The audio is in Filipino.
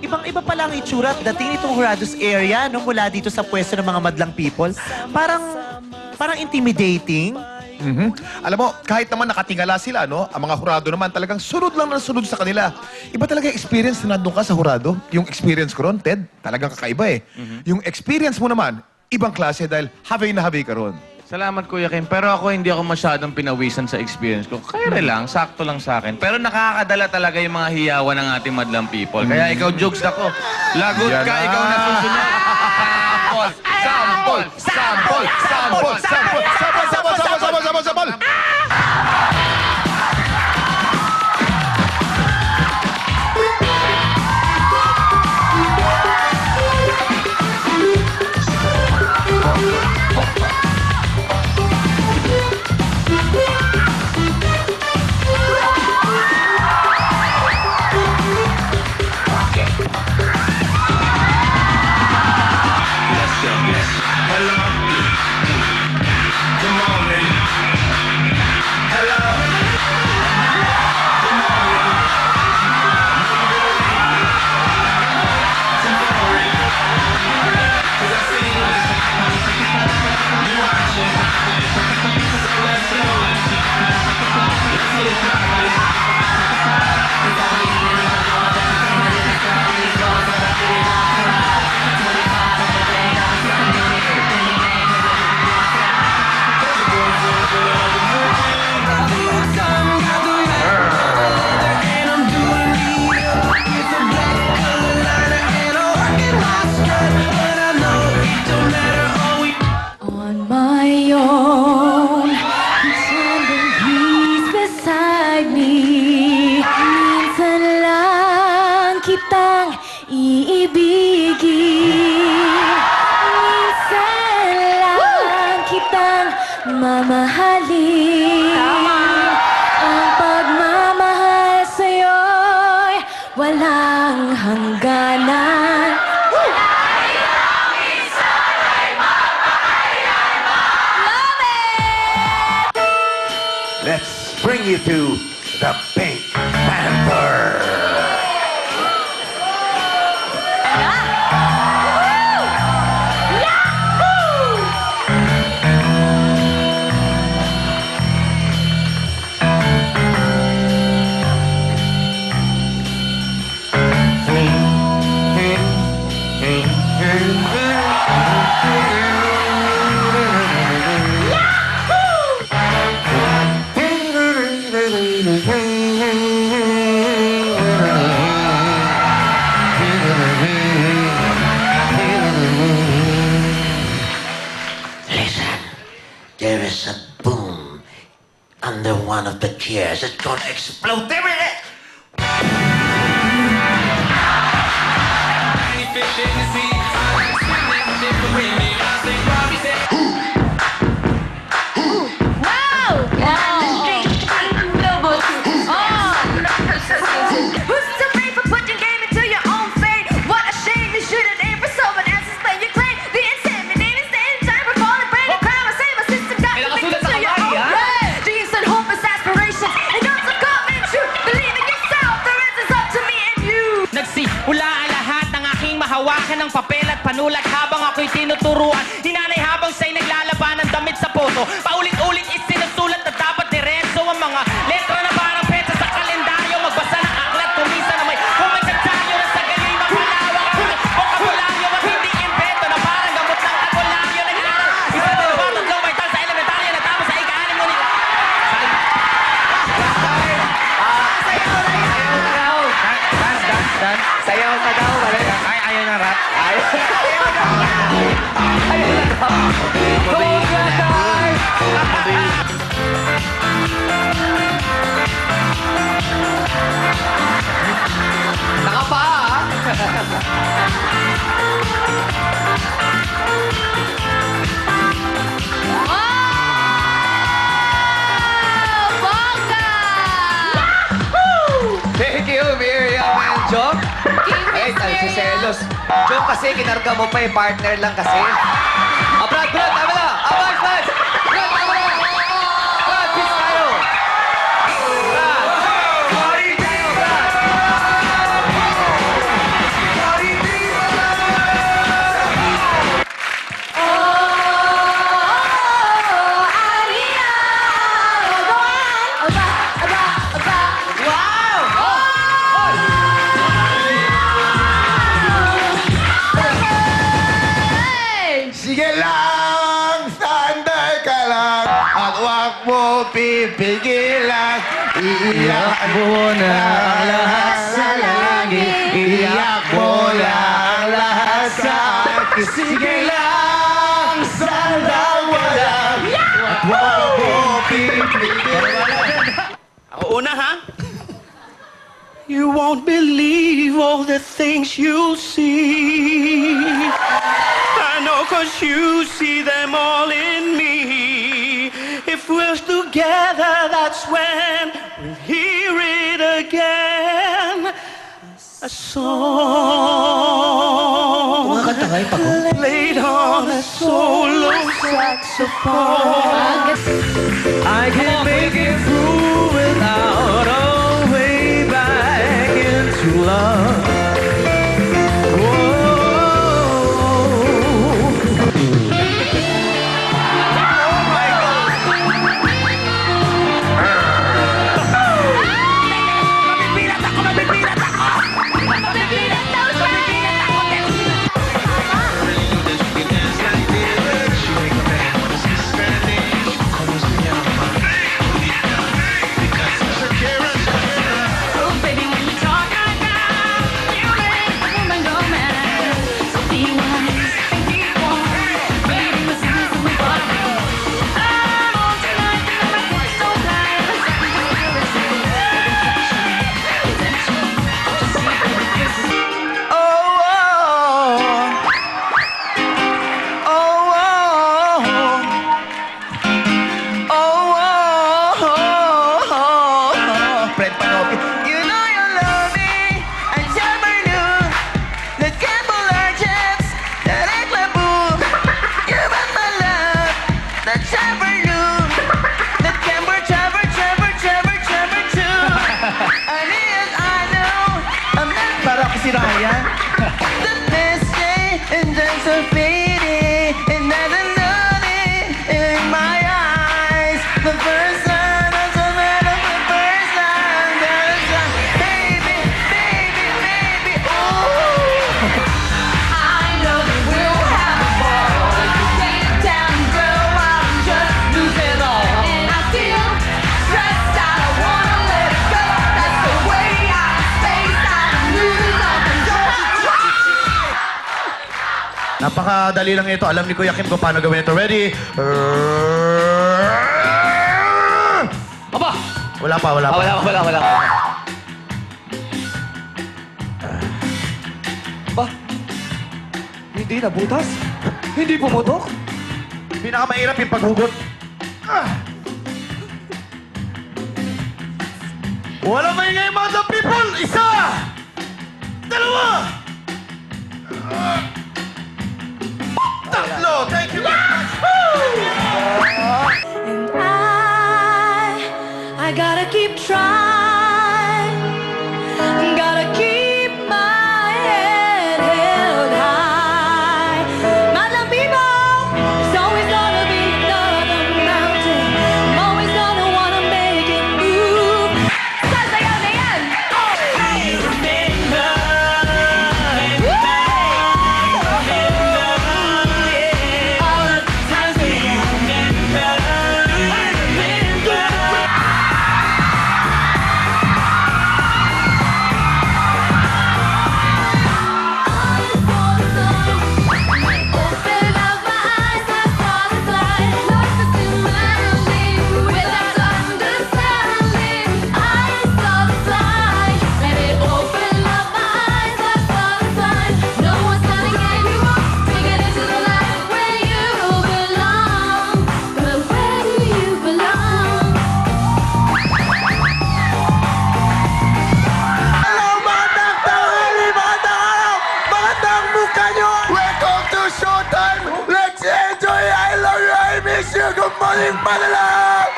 ibang-iba pala ang itsura at dating itong Horados area, no, mula dito sa pwesto ng mga madlang people. Parang intimidating. Alam mo, kahit naman nakatingala sila, no? Ang mga hurado naman talagang sunod lang ng sunod sa kanila. Iba talaga yung experience na nandun ka sa hurado. Yung experience ko ron, Ted, talagang kakaiba eh. Yung experience mo naman, ibang klase dahil habi na habi ka ron. Salamat, Kuya Kim. Pero ako, hindi ako masyadong pinawisan sa experience ko. Kaya lang, sakto lang sa akin. Pero nakakadala talaga yung mga hiyawan ng ating madlang people. Kaya ikaw, jokes ako. Lagot ka, ikaw na susunod. Sample! Sample! Sample! Sample! Sabol! On my own, pretending he's beside me. Minsan lang kitang iibigin. Minsan lang kitang mamahalin. Ang pagmamahal sa'yo'y walang hangganan. Let's bring you to the Pink Panther. Listen, there is a boom under one of the chairs. It's gonna explode. There it is! Who's to blame for putting game into your own fate? What a shame you shouldn't aim for someone else's plane. You claim the intimidating stage, time for calling brain a crime. I say my system got you linked to your own brain. Dreams and hope is aspirations. And not to come and shoot. Believe in yourself, the rest is up to me and you. Nagsimula ang lahat ng aking mahawakan ng papel at panulat habang ako'y tinuturuan. Hinanay habang siya'y naglalaban ng damit sa poso. Paulit-ulit isinusulat na dapat diretso ang mga letra na parang petsa sa kalendaryo. Magbasa ng aklat, kumisa na may kumagkatsayo na sa galing mapalawak ang bokabularyo at hindi impeto na parang gamot ng albularyo. Nag-aaral, isa, dalawa, tatlo, may tal sa elementaryo na tapos sa ika-anim ngunit. Sayaw ka daw, wala. Ay, ayaw na rap. Thank you, Miriam and Job. Ay, nagsiselos. Job kasi, kinarga mo pa partner lang kasi. Brad, tama na! Brad, tama na! Brad, peace tayo! Brad! Sorry tayo, Brad! pipigilan. Iiyak mo na ang lahat sa langit. Iiyak mo na ang lahat sa akin. Sige lang, sana wala. At wag mo pipigilan. Ako una, ha? You won't believe all the things you see. I know 'cause you see them all in me. If we're together, that's when we'll hear it again. A song played on a solo saxophone. I can make it through without a way back into love. Fred Panopi. You know you love me, I never knew that gamble our chips, that boom. You bet my love, that never knew that gamble too. And yes, I know I'm not para ako si Ryan. The mistake in terms of fading, and not alone in my eyes. The first time I saw that of the first time, baby, ooh. I know that we'll have a ball. Deep down, girl, I'm just losing all. And I feel stressed out, I wanna let it go. That's the way I space out, I'm losing all control. Napakadali lang ito. Alam ni Kuya Kim kung paano gawin ito. Ready? Aba! Wala pa. Wala. Ba? Hindi na butas? Hindi pumutok? Pinakamahirap yung paghugot. Walang maingay mga people! Isa! Dalawa! Tatlo! Thank you very much! And I gotta keep trying. Gotta keep my head held high. Madlang people, there's always gonna be another mountain. I'm always gonna wanna make it move. Sasayaw na yan! Open up my eyes, I saw the light. Life is too lonely without understanding. I saw the light. Let it open up my eyes, I saw the light. No one's gonna get you wrong. Take it into the light where you belong. But where do you belong? Hello, magandang tanghali, magandang araw, magandang mukha nyo! Welcome to Showtime! Let's enjoy! I love you, I miss you! Good morning, Manila!